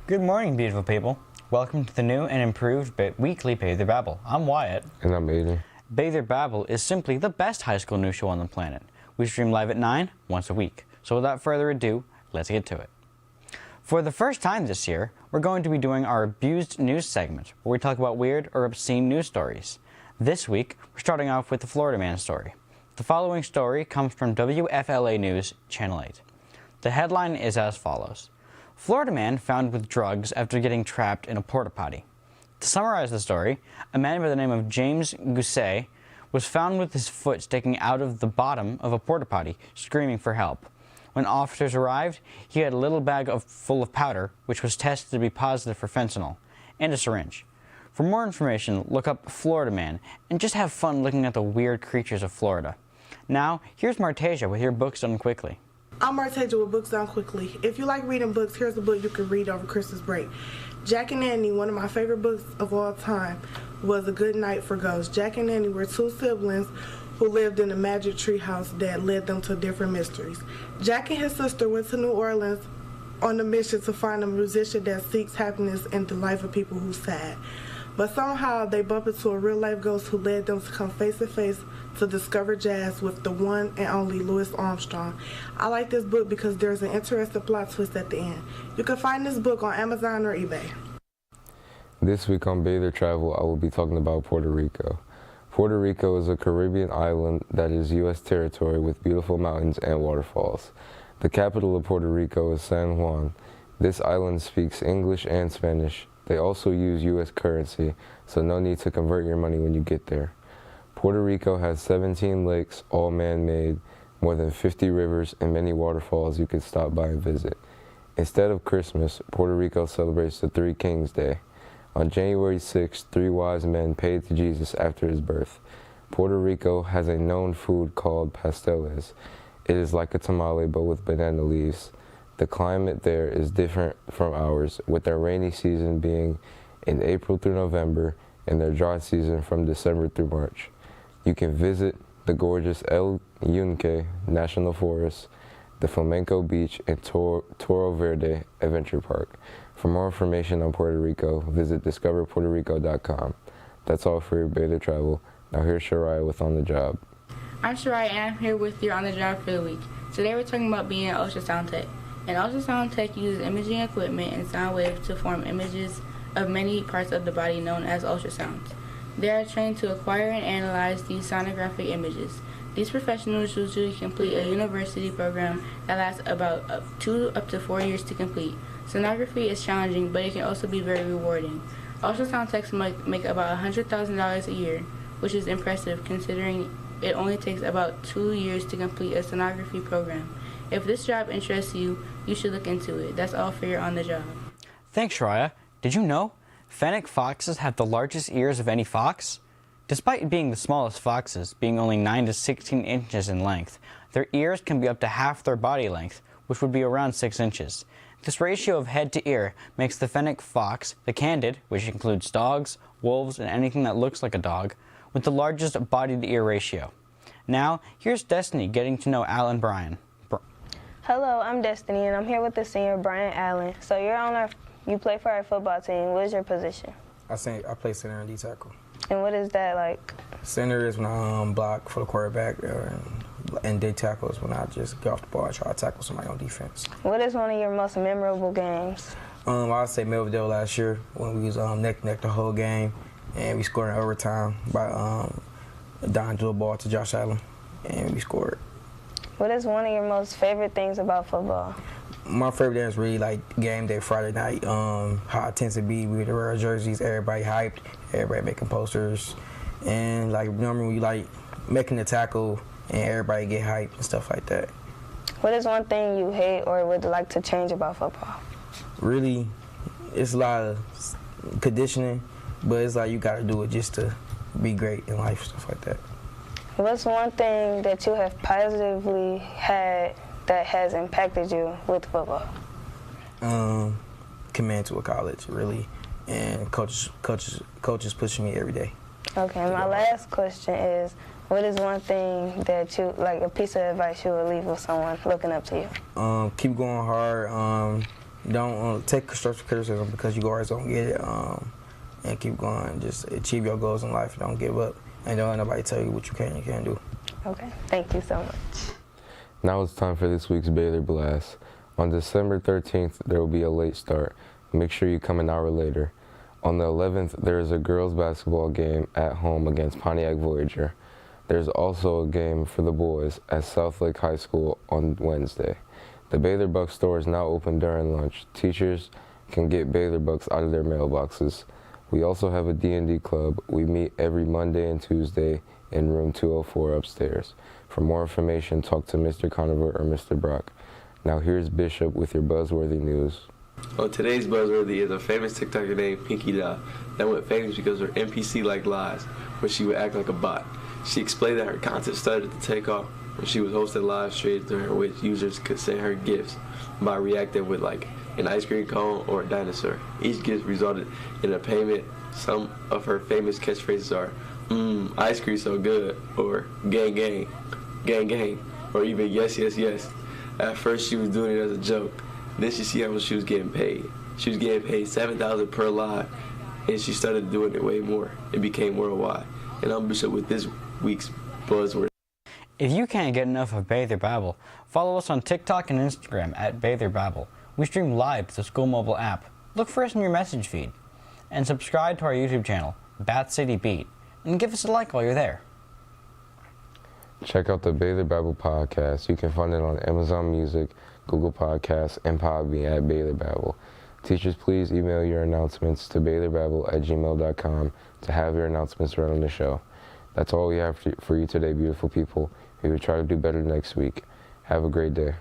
Good morning, beautiful people. Welcome to the new and improved weekly Bather Babble. I'm Wyatt. And I'm Aidan. Bather Babble is simply the best high school news show on the planet. We stream live at 9 once a week. So without further ado, let's get to it. For the first time this year, we're going to be doing our Abused News segment, where we talk about weird or obscene news stories. This week, we're starting off with the Florida Man story. The following story comes from WFLA News, Channel 8. The headline is as follows. Florida man found with drugs after getting trapped in a porta potty. To summarize the story, a man by the name of James Gousset was found with his foot sticking out of the bottom of a porta potty, screaming for help. When officers arrived, he had a little bag full of powder, which was tested to be positive for fentanyl, and a syringe. For more information, look up Florida Man, and just have fun looking at the weird creatures of Florida. Now, here's Martasia with your books done quickly. I'm Martasia with Books Done Quickly. If you like reading books, here's a book you can read over Christmas break. Jack and Annie, one of my favorite books of all time, was A Good Night for Ghosts. Jack and Annie were two siblings who lived in a magic tree house that led them to different mysteries. Jack and his sister went to New Orleans on a mission to find a musician that seeks happiness in the life of people who's sad. But somehow they bump into a real-life ghost who led them to come face-to-face to discover jazz with the one and only Louis Armstrong. I like this book because there's an interesting plot twist at the end. You can find this book on Amazon or eBay. This week on Bather Travel, I will be talking about Puerto Rico. Puerto Rico is a Caribbean island that is U.S. territory with beautiful mountains and waterfalls. The capital of Puerto Rico is San Juan. This island speaks English and Spanish. They also use U.S. currency, so no need to convert your money when you get there. Puerto Rico has 17 lakes, all man-made, more than 50 rivers, and many waterfalls you could stop by and visit. Instead of Christmas, Puerto Rico celebrates the Three Kings Day. On January 6th, 3 wise men paid to Jesus after his birth. Puerto Rico has a known food called pasteles. It is like a tamale but with banana leaves. The climate there is different from ours, with their rainy season being in April through November and their dry season from December through March. You can visit the gorgeous El Yunque National Forest, the Flamenco Beach, and Toro Verde Adventure Park. For more information on Puerto Rico, visit discoverpuertorico.com. That's all for your Bather Travel. Now here's Shariah with On the Job. I'm Shariah and I'm here with your On the Job for the week. Today we're talking about being an ultrasound tech. An ultrasound tech uses imaging equipment and sound waves to form images of many parts of the body known as ultrasounds. They are trained to acquire and analyze these sonographic images. These professionals usually complete a university program that lasts about 2 to 4 years to complete. Sonography is challenging, but it can also be very rewarding. Ultrasound techs make about $100,000 a year, which is impressive considering it only takes about 2 years to complete a sonography program. If this job interests you, you should look into it. That's all for your On the Job. Thanks, Shariah. Did you know fennec foxes have the largest ears of any fox? Despite being the smallest foxes, being only 9 to 16 inches in length, their ears can be up to half their body length, which would be around 6 inches. This ratio of head to ear makes the fennec fox the candid, which includes dogs, wolves, and anything that looks like a dog, with the largest body-to-ear ratio. Now, here's Destini getting to know Al and Brian. Hello, I'm Destini, and I'm here with the senior Brian Allen. So you play for our football team. What is your position? I play center and D tackle. And what is that like? Center is when I block for the quarterback, and D tackle is when I just get off the ball and try to tackle somebody on defense. What is one of your most memorable games? I'd say Melville last year when we was neck to neck the whole game, and we scored in overtime by Don threw a ball to Josh Allen, and we scored. What is one of your most favorite things about football? My favorite thing is really like game day Friday night, how it tends to be. We would wear jerseys, everybody hyped, everybody making posters, and like normally we like making the tackle and everybody get hyped and stuff like that. What is one thing you hate or would like to change about football? Really, it's a lot of conditioning, but it's like you got to do it just to be great in life, stuff like that. What's one thing that you have positively had that has impacted you with football? Coming to a college, really, and coaches pushing me every day. Okay, my last question is, what is one thing that you, like a piece of advice you would leave with someone looking up to you? Keep going hard, don't take constructive criticism because you always gonna get it, and keep going. Just achieve your goals in life. Don't give up, and don't let nobody tell you what you can and can't do. Okay, thank you so much. Now it's time for this week's Baylor Blast. On December 13th, there will be a late start. Make sure you come an hour later. On the 11th, there is a girls basketball game at home against Pontiac Voyager. There's also a game for the boys at Southlake High School on Wednesday. The Baylor Bucks store is now open during lunch. Teachers can get Baylor Bucks out of their mailboxes. We also have a D&D club. We meet every Monday and Tuesday in room 204 upstairs. For more information, talk to Mr. Conover or Mr. Brock. Now here's Bishop with your buzzworthy news. Well, today's buzzworthy is a famous TikToker named Pinky Doll that went famous because of her NPC-like lies, where she would act like a bot. She explained that her content started to take off when she was hosting live streams during which users could send her gifts by reacting with like an ice cream cone or a dinosaur. Each gift resulted in a payment. Some of her famous catchphrases are, ice cream so good, or gang gang, gang gang, or even yes, yes, yes. At first she was doing it as a joke. Then she see how much she was getting paid. She was getting paid $7,000 per live, and she started doing it way more. It became worldwide. And I'm Bishop with this week's buzzword. If you can't get enough of Baylor Babble, follow us on TikTok and Instagram at Baylor Babble. We stream live to the school mobile app. Look for us in your message feed. And subscribe to our YouTube channel, Bath City Beat, and give us a like while you're there. Check out the Baylor Babble podcast. You can find it on Amazon Music, Google Podcasts, and Podbean at Baylor Babble. Teachers, please email your announcements to BaylorBabble@gmail.com to have your announcements read on the show. That's all we have for you today, beautiful people. We will try to do better next week. Have a great day.